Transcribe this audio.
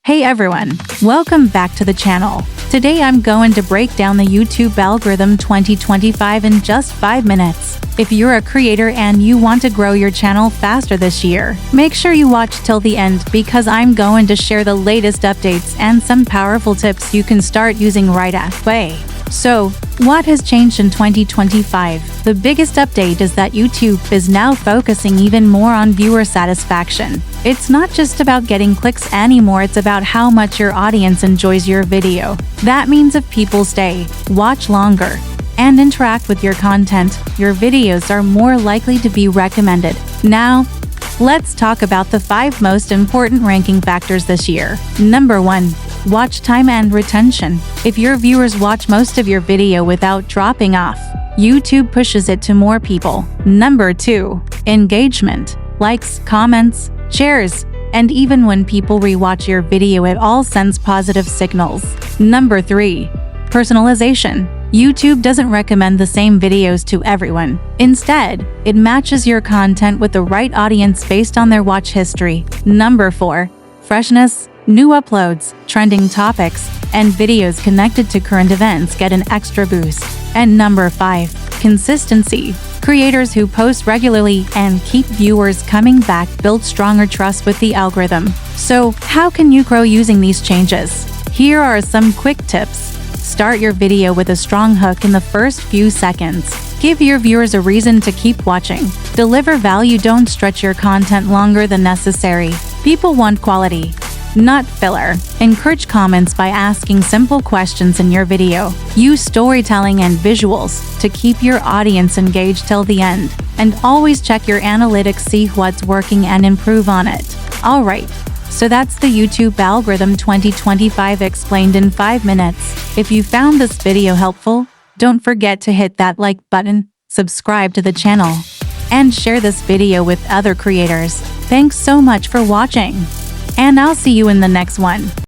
Hey everyone, welcome back to the channel. Today I'm going to break down the YouTube algorithm 2025 in just 5 minutes. If you're a creator and you want to grow your channel faster this year, make sure you watch till the end because I'm going to share the latest updates and some powerful tips you can start using right away. So, what has changed in 2025? The biggest update is that YouTube is now focusing even more on viewer satisfaction. It's not just about getting clicks anymore, it's about how much your audience enjoys your video. That means if people stay, watch longer, and interact with your content, your videos are more likely to be recommended. Now, let's talk about the 5 most important ranking factors this year. Number 1. Watch time and retention. If your viewers watch most of your video without dropping off, YouTube pushes it to more people. Number 2. Engagement. Likes, comments, shares, and even when people rewatch your video, it all sends positive signals. Number 3. Personalization. YouTube doesn't recommend the same videos to everyone. Instead, it matches your content with the right audience based on their watch history. Number 4. Freshness. New uploads, trending topics, and videos connected to current events get an extra boost. And number 5. Consistency. Creators who post regularly and keep viewers coming back build stronger trust with the algorithm. So, how can you grow using these changes? Here are some quick tips. Start your video with a strong hook in the first few seconds. Give your viewers a reason to keep watching. Deliver value, don't stretch your content longer than necessary. People want quality, not filler. Encourage comments by asking simple questions in your video. Use storytelling and visuals to keep your audience engaged till the end. And always check your analytics, see what's working and improve on it. Alright, so that's the YouTube algorithm 2025 explained in 5 minutes. If you found this video helpful, don't forget to hit that like button, subscribe to the channel, and share this video with other creators. Thanks so much for watching, and I'll see you in the next one.